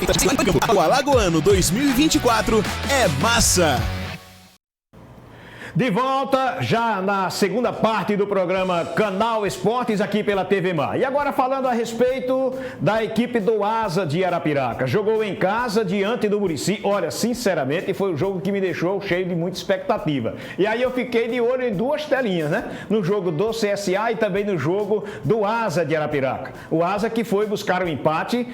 O Alagoano 2024 é massa! De volta já na segunda parte do programa Canal Esportes aqui pela TV Mar. E agora falando a respeito da equipe do Asa de Arapiraca. Jogou em casa diante do Murici. Olha, sinceramente foi um jogo que me deixou cheio de muita expectativa. E aí eu fiquei de olho em duas telinhas, né? No jogo do CSA e também no jogo do Asa de Arapiraca. O Asa que foi buscar o empate.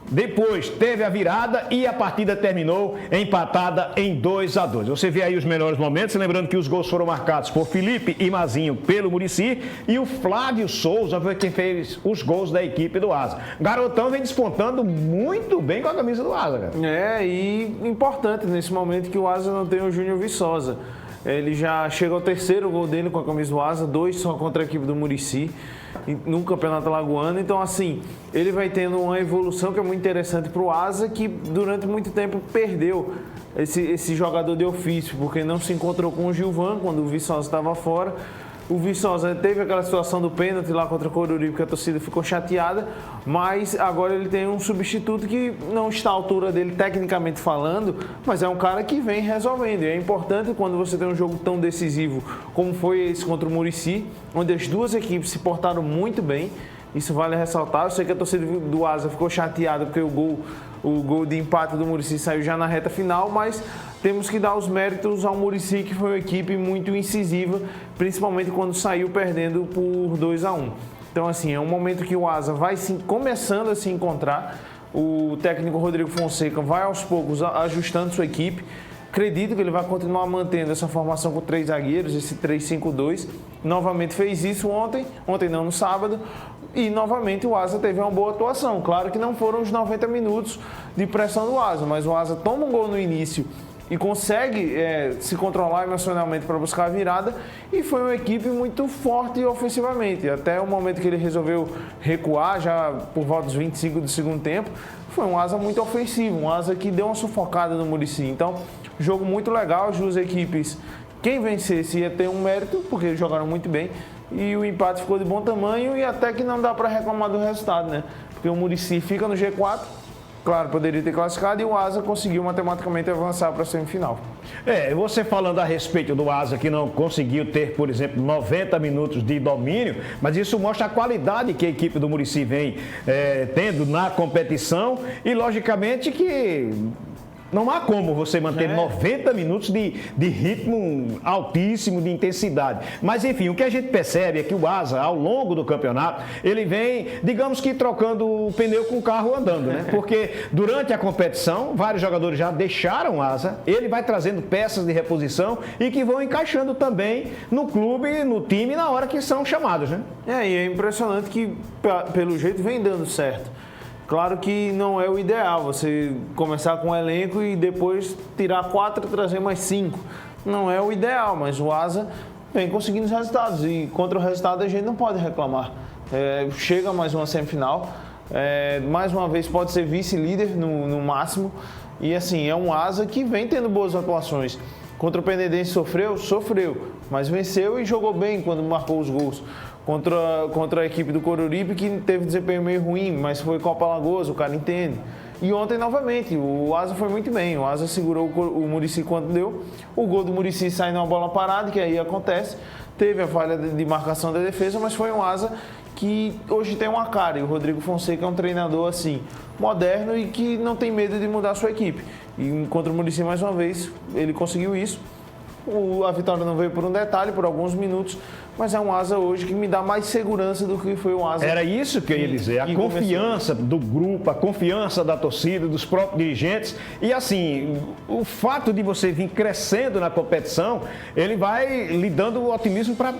Depois teve a virada e a partida terminou empatada em 2-2. Você vê aí os melhores momentos, lembrando que os gols foram marcados por Felipe e Mazinho pelo Murici e o Flávio Souza foi quem fez os gols da equipe do Asa. Garotão vem despontando muito bem com a camisa do Asa, cara. E importante nesse momento que o Asa não tem o Júnior Viçosa. Ele já chega ao terceiro gol dele com a camisa do Asa, 2 só contra a equipe do Murici no Campeonato Alagoano. Então, assim, ele vai tendo uma evolução que é muito interessante para o Asa, que durante muito tempo perdeu esse jogador de ofício, porque não se encontrou com o Gilvan quando o Viçosa estava fora. O Viçosa teve aquela situação do pênalti lá contra o Coruripe, que a torcida ficou chateada, mas agora ele tem um substituto que não está à altura dele tecnicamente falando, mas é um cara que vem resolvendo. E é importante quando você tem um jogo tão decisivo como foi esse contra o Murici, onde as duas equipes se portaram muito bem. Isso vale ressaltar. Eu sei que a torcida do Asa ficou chateada porque o gol de empate do Murici saiu já na reta final, mas temos que dar os méritos ao Murici, que foi uma equipe muito incisiva, principalmente quando saiu perdendo por 2-1. Então, assim, é um momento que o Asa vai começando a se encontrar. O técnico Rodrigo Fonseca vai aos poucos ajustando sua equipe. Acredito que ele vai continuar mantendo essa formação com 3 zagueiros, esse 3-5-2. Novamente fez isso ontem não, no sábado. E novamente o Asa teve uma boa atuação. Claro que não foram os 90 minutos de pressão do Asa, mas o Asa toma um gol no início e consegue se controlar emocionalmente para buscar a virada. E foi uma equipe muito forte ofensivamente. Até o momento que ele resolveu recuar, já por volta dos 25 do segundo tempo, foi um Asa muito ofensivo, um Asa que deu uma sufocada no Murici. Então, jogo muito legal, as duas equipes, quem vencesse ia ter um mérito, porque eles jogaram muito bem. E o empate ficou de bom tamanho e até que não dá para reclamar do resultado, né? Porque o Murici fica no G4, claro, poderia ter classificado, e o Asa conseguiu matematicamente avançar para a semifinal. Você falando a respeito do Asa que não conseguiu ter, por exemplo, 90 minutos de domínio, mas isso mostra a qualidade que a equipe do Murici vem tendo na competição e, logicamente, que não há como você manter 90 minutos de ritmo altíssimo, de intensidade. Mas, enfim, o que a gente percebe é que o Asa, ao longo do campeonato, ele vem, digamos que trocando o pneu com o carro andando, né? Porque durante a competição, vários jogadores já deixaram o Asa, ele vai trazendo peças de reposição e que vão encaixando também no clube, no time, na hora que são chamados, né? E é impressionante que, pelo jeito, vem dando certo. Claro que não é o ideal você começar com um elenco e depois tirar 4 e trazer mais 5. Não é o ideal, mas o Asa vem conseguindo os resultados e contra o resultado a gente não pode reclamar. Chega mais uma semifinal, mais uma vez pode ser vice-líder no máximo e assim, é um Asa que vem tendo boas atuações. Contra o Penedense sofreu, mas venceu e jogou bem quando marcou os gols. Contra a equipe do Coruripe, que teve desempenho meio ruim, mas foi Copa Alagoas, o cara entende. E ontem, novamente, o Asa foi muito bem. O Asa segurou o Murici quando deu. O gol do Murici sai numa bola parada, que aí acontece. Teve a falha de marcação da defesa, mas foi um Asa que hoje tem uma cara. E o Rodrigo Fonseca é um treinador, assim, moderno e que não tem medo de mudar a sua equipe. E contra o Murici, mais uma vez, ele conseguiu isso. A vitória não veio por um detalhe, por alguns minutos, mas é um Asa hoje que me dá mais segurança do que foi o Asa. Era isso que eu ia dizer, a confiança do grupo, a confiança da torcida, dos próprios dirigentes. E assim, o fato de você vir crescendo na competição, ele vai lhe dando otimismo para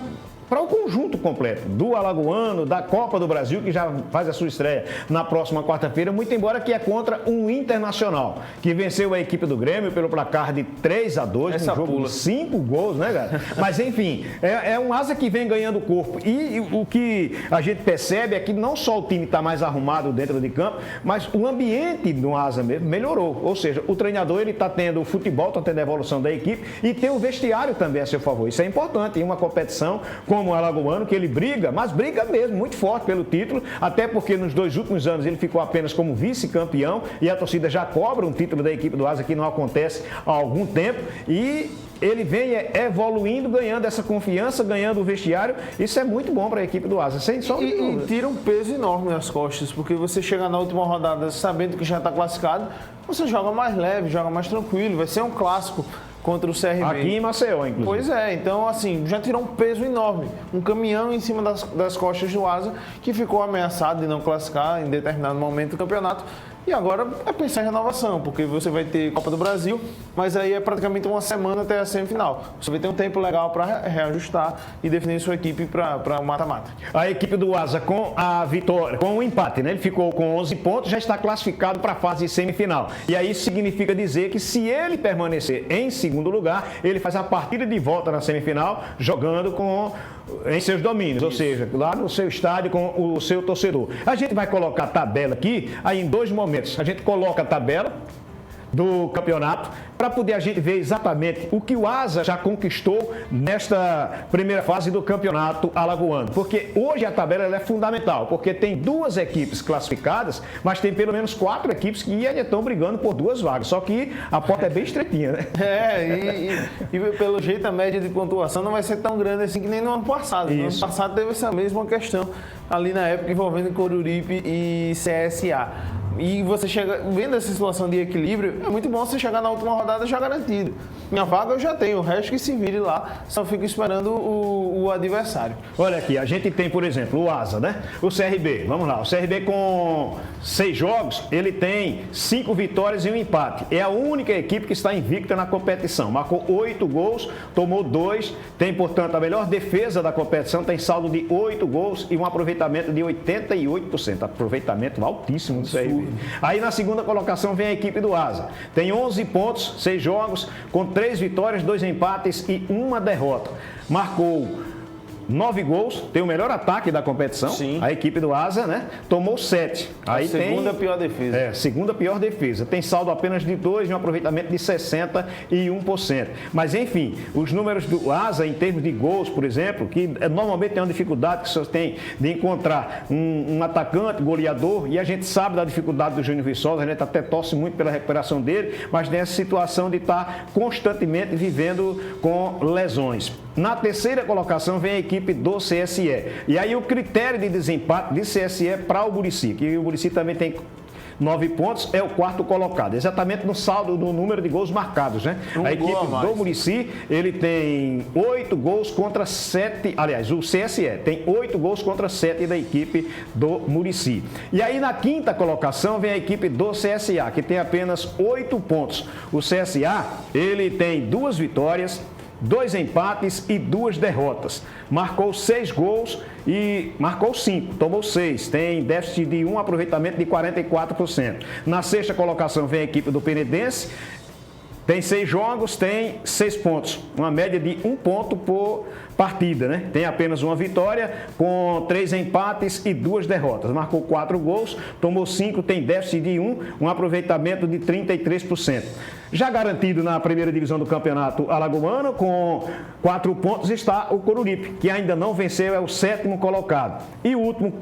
o conjunto completo, do Alagoano, da Copa do Brasil, que já faz a sua estreia na próxima quarta-feira, muito embora que é contra um Internacional, que venceu a equipe do Grêmio pelo placar de 3-2, um jogo de 5 gols, né, cara? Mas, enfim, é um Asa que vem ganhando corpo. E o que a gente percebe é que não só o time está mais arrumado dentro de campo, mas o ambiente do Asa mesmo melhorou. Ou seja, o treinador, ele está tendo o futebol, está tendo a evolução da equipe e tem o vestiário também a seu favor. Isso é importante em uma competição com como o alagoano, que ele briga, mas briga mesmo, muito forte pelo título, até porque nos 2 últimos anos ele ficou apenas como vice-campeão e a torcida já cobra um título da equipe do Asa, que não acontece há algum tempo, e ele vem evoluindo, ganhando essa confiança, ganhando o vestiário. Isso é muito bom para a equipe do Asa, sem sombra de dúvida. E tira um peso enorme nas costas, porque você chega na última rodada sabendo que já está classificado, você joga mais leve, joga mais tranquilo, vai ser um clássico contra o CRB. Aqui em Maceió, inclusive. Pois é, então assim, já tirou um peso enorme. Um caminhão em cima das costas do Asa, que ficou ameaçado de não classificar em determinado momento do campeonato. E agora é pensar em renovação, porque você vai ter Copa do Brasil, mas aí é praticamente uma semana até a semifinal. Você vai ter um tempo legal para reajustar e definir sua equipe para o mata-mata. A equipe do Asa com a vitória, com o empate, né? Ele ficou com 11 pontos, já está classificado para a fase semifinal. E aí isso significa dizer que se ele permanecer em segundo lugar, ele faz a partida de volta na semifinal, jogando em seus domínios, ou seja, lá no seu estádio com o seu torcedor. A gente vai colocar a tabela aqui aí em 2 momentos. A gente coloca a tabela do campeonato para poder a gente ver exatamente o que o Asa já conquistou nesta primeira fase do campeonato alagoano. Porque hoje a tabela ela é fundamental, porque tem 2 equipes classificadas, mas tem pelo menos 4 equipes que ainda estão brigando por 2 vagas. Só que a porta é bem estreitinha, né? E pelo jeito a média de pontuação não vai ser tão grande assim que nem no ano passado. No ano passado teve essa mesma questão ali na época envolvendo Coruripe e CSA. E você chega, vendo essa situação de equilíbrio, é muito bom você chegar na última rodada já garantido. Minha vaga eu já tenho, o resto que se vire lá, só fico esperando o adversário. Olha aqui, a gente tem, por exemplo, o Asa, né? O CRB, vamos lá, o CRB com 6 jogos, ele tem 5 vitórias e um empate. É a única equipe que está invicta na competição. Marcou 8 gols, tomou 2, tem, portanto, a melhor defesa da competição, tem saldo de 8 gols e um aproveitamento de 88%. Aproveitamento altíssimo do CRB. Aí na segunda colocação vem a equipe do Asa. Tem 11 pontos, 6 jogos, com 3 vitórias, 2 empates e 1 derrota. Marcou 9 gols, tem o melhor ataque da competição. Sim. A equipe do Asa, né? Tomou 7. Aí segunda pior defesa. Segunda pior defesa. Tem saldo apenas de 2 e um aproveitamento de 61%. Mas, enfim, os números do Asa, em termos de gols, por exemplo, que normalmente tem uma dificuldade que você tem de encontrar um atacante, goleador, e a gente sabe da dificuldade do Júnior Viçosa, a gente até torce muito pela recuperação dele, mas nessa situação de estar constantemente vivendo com lesões. Na terceira colocação vem a equipe do CSE. E aí o critério de desempate de CSE para o Murici, que o Murici também tem 9 pontos, é o 4º colocado, exatamente no saldo do número de gols marcados, né? A equipe do Murici, ele tem 8 gols contra 7, aliás, o CSE tem 8 gols contra 7 da equipe do Murici. E aí na 5ª colocação vem a equipe do CSA, que tem apenas 8 pontos. O CSA, ele tem 2 vitórias, 2 empates e 2 derrotas. Marcou 6 gols e marcou 5, tomou 6. Tem déficit de 1 aproveitamento de 44%. Na 6ª colocação vem a equipe do Penedense. Tem 6 jogos, tem 6 pontos. Uma média de 1 ponto por partida, né? Tem apenas 1 vitória, com 3 empates e 2 derrotas. Marcou 4 gols, tomou 5, tem déficit de 1, um aproveitamento de 33%. Já garantido na primeira divisão do campeonato alagoano, com 4 pontos, está o Coruripe, que ainda não venceu, é o 7º colocado. E o último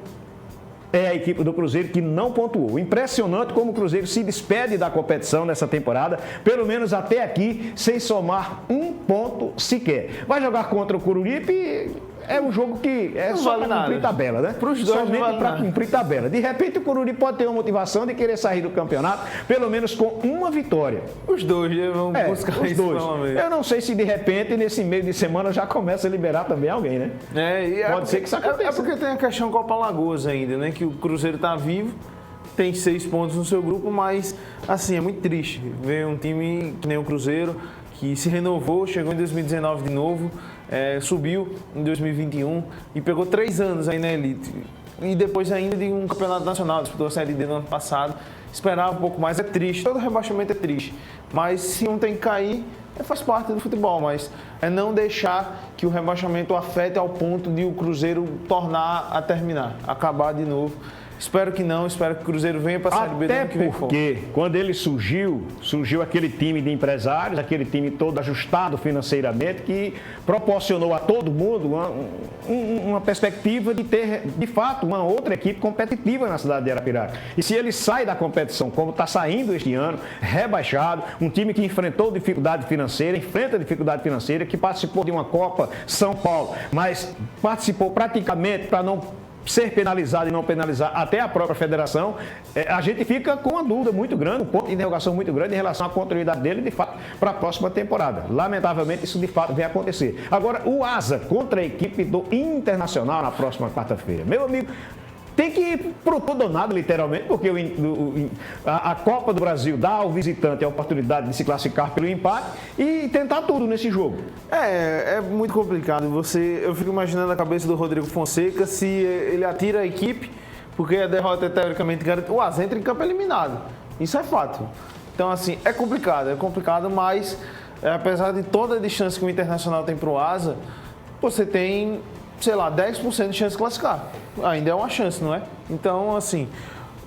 é a equipe do Cruzeiro, que não pontuou. Impressionante como o Cruzeiro se despede da competição nessa temporada, pelo menos até aqui, sem somar 1 ponto sequer. Vai jogar contra o Coruripe, é um jogo que é não só para cumprir tabela, né? Para os dois somente para cumprir tabela. De repente o Coruripe pode ter uma motivação de querer sair do campeonato, pelo menos com 1 vitória. Os dois vão buscar os isso. Dois. Eu não sei se de repente, nesse meio de semana, já começa a liberar também alguém, né? Pode ser que isso aconteça. É porque tem a questão Copa Alagoas ainda, né? Que o Cruzeiro está vivo, tem 6 pontos no seu grupo, mas assim, é muito triste ver um time que nem o Cruzeiro, que se renovou, chegou em 2019 de novo, subiu em 2021 e pegou 3 anos aí na elite. E depois ainda de um campeonato nacional, disputou a Série D no ano passado, esperava um pouco mais, é triste, todo rebaixamento é triste. Mas se um tem que cair, faz parte do futebol, mas é não deixar que o rebaixamento afete ao ponto de o Cruzeiro tornar a terminar, acabar de novo. Espero que não, espero que o Cruzeiro venha para a Série B do ano que vem. Até porque, quando ele surgiu aquele time de empresários, aquele time todo ajustado financeiramente, que proporcionou a todo mundo uma perspectiva de ter, de fato, uma outra equipe competitiva na cidade de Arapiraca. E se ele sai da competição, como está saindo este ano, rebaixado, um time que enfrentou dificuldade financeira, enfrenta dificuldade financeira, que participou de uma Copa São Paulo, mas participou praticamente para não ser penalizado e não penalizar até a própria federação, a gente fica com uma dúvida muito grande, um ponto de interrogação muito grande em relação à continuidade dele, de fato, para a próxima temporada. Lamentavelmente, isso de fato vem acontecer. Agora, o Asa contra a equipe do Internacional na próxima quarta-feira. Meu amigo, tem que ir pro todo ou nada, literalmente, porque a Copa do Brasil dá ao visitante a oportunidade de se classificar pelo empate e tentar tudo nesse jogo. É muito complicado. Eu fico imaginando a cabeça do Rodrigo Fonseca se ele atira a equipe, porque a derrota é teoricamente garantida. O Asa entra em campo eliminado. Isso é fato. Então, assim, é complicado, mas apesar de toda a distância que o Internacional tem pro Asa, você tem, sei lá, 10% de chance de classificar. Ainda é uma chance, não é? Então, assim,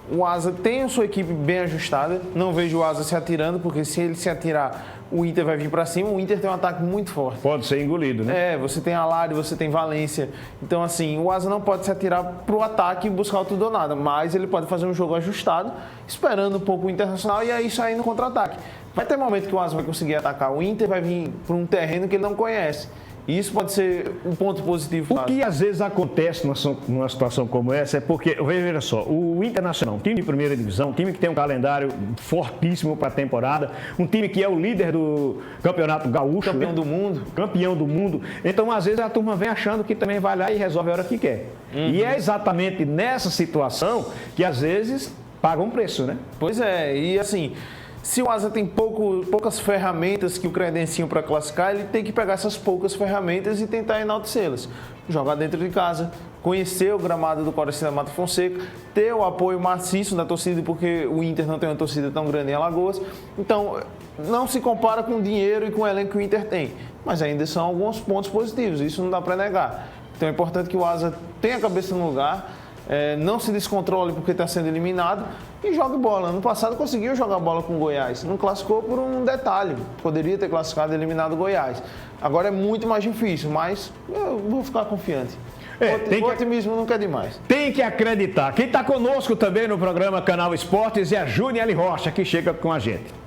o Asa tem a sua equipe bem ajustada. Não vejo o Asa se atirando, porque se ele se atirar, o Inter vai vir para cima. O Inter tem um ataque muito forte. Pode ser engolido, né? Você tem Alário, você tem Valência. Então, assim, o Asa não pode se atirar pro ataque e buscar o tudo ou nada, mas ele pode fazer um jogo ajustado, esperando um pouco o Internacional e aí sair no contra-ataque. Vai ter momento que o Asa vai conseguir atacar. O Inter vai vir para um terreno que ele não conhece. E isso pode ser um ponto positivo. O que às vezes acontece numa situação como essa é porque, veja só, o Internacional, um time de primeira divisão, um time que tem um calendário fortíssimo para a temporada, um time que é o líder do Campeonato Gaúcho. Campeão do mundo. Campeão do mundo. Então, às vezes, a turma vem achando que também vai lá e resolve a hora que quer. E é exatamente nessa situação que, às vezes, paga um preço, né? Pois é, e assim, se o Asa tem poucas ferramentas que o credenciam para classificar, ele tem que pegar essas poucas ferramentas e tentar enaltecê-las. Jogar dentro de casa, conhecer o gramado do Coraci da Mata Fonseca, ter o apoio maciço da torcida, porque o Inter não tem uma torcida tão grande em Alagoas. Então, não se compara com o dinheiro e com o elenco que o Inter tem, mas ainda são alguns pontos positivos, isso não dá para negar. Então é importante que o Asa tenha a cabeça no lugar, não se descontrole porque está sendo eliminado e jogue bola. Ano passado conseguiu jogar bola com o Goiás, não classificou por um detalhe, poderia ter classificado e eliminado o Goiás. Agora é muito mais difícil, mas eu vou ficar confiante. O otimismo nunca é demais. Tem que acreditar. Quem está conosco também no programa Canal Esportes é a Juniele Rocha, que chega com a gente.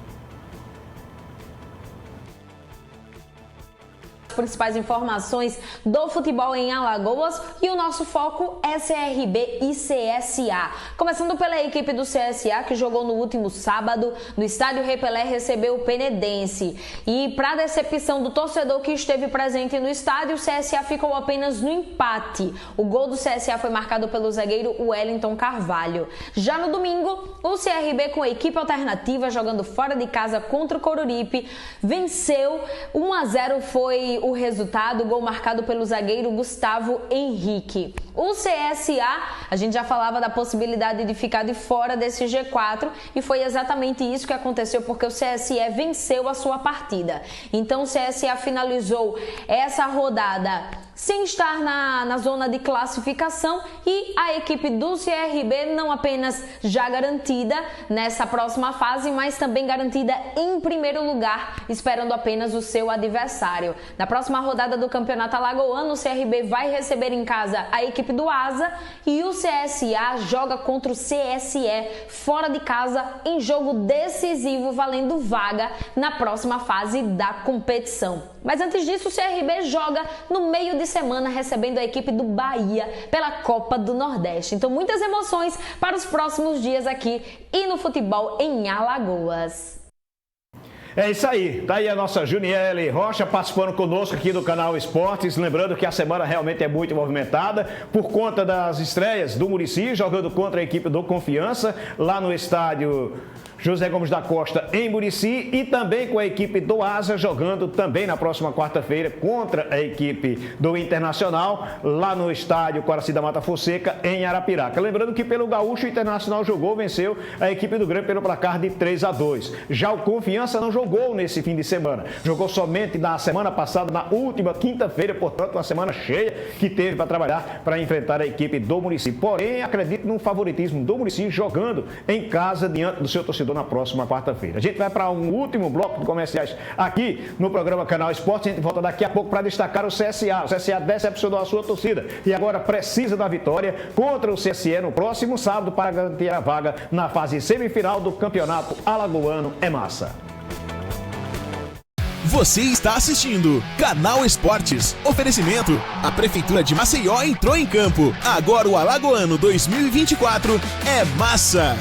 Principais informações do futebol em Alagoas e o nosso foco é CRB e CSA. Começando pela equipe do CSA, que jogou no último sábado no estádio Rei Pelé, recebeu o Penedense. E para decepção do torcedor que esteve presente no estádio, o CSA ficou apenas no empate. O gol do CSA foi marcado pelo zagueiro Wellington Carvalho. Já no domingo, o CRB, com a equipe alternativa, jogando fora de casa contra o Coruripe, venceu. 1-0 foi o resultado, gol marcado pelo zagueiro Gustavo Henrique. O CSA, a gente já falava da possibilidade de ficar de fora desse G4 e foi exatamente isso que aconteceu, porque o CSE venceu a sua partida. Então o CSA finalizou essa rodada sem estar na zona de classificação e a equipe do CRB não apenas já garantida nessa próxima fase, mas também garantida em primeiro lugar, esperando apenas o seu adversário. Na próxima rodada do Campeonato Alagoano, o CRB vai receber em casa a equipe do Asa e o CSA joga contra o CSE fora de casa em jogo decisivo, valendo vaga na próxima fase da competição. Mas antes disso, o CRB joga no meio de semana recebendo a equipe do Bahia pela Copa do Nordeste. Então, muitas emoções para os próximos dias aqui e no futebol em Alagoas. É isso aí, tá aí a nossa Juniele Rocha participando conosco aqui do Canal Esportes, lembrando que a semana realmente é muito movimentada por conta das estreias do Muricy, jogando contra a equipe do Confiança, lá no estádio José Gomes da Costa, em Muricy, e também com a equipe do Asa, jogando também na próxima quarta-feira contra a equipe do Internacional, lá no estádio Coraci da Mata Fonseca, em Arapiraca. Lembrando que pelo Gaúcho, o Internacional venceu a equipe do Grêmio pelo placar de 3-2. Já o Confiança não jogou jogou nesse fim de semana. Jogou somente na semana passada, na última quinta-feira, portanto, uma semana cheia que teve para trabalhar para enfrentar a equipe do Murici. Porém, acredito no favoritismo do Murici jogando em casa diante do seu torcedor na próxima quarta-feira. A gente vai para um último bloco de comerciais aqui no programa Canal Esporte. A gente volta daqui a pouco para destacar o CSA. O CSA decepcionou a sua torcida e agora precisa da vitória contra o CSE no próximo sábado para garantir a vaga na fase semifinal do Campeonato Alagoano é Massa. Você está assistindo Canal Esportes. Oferecimento: a Prefeitura de Maceió entrou em campo. Agora o Alagoano 2024 é Massa.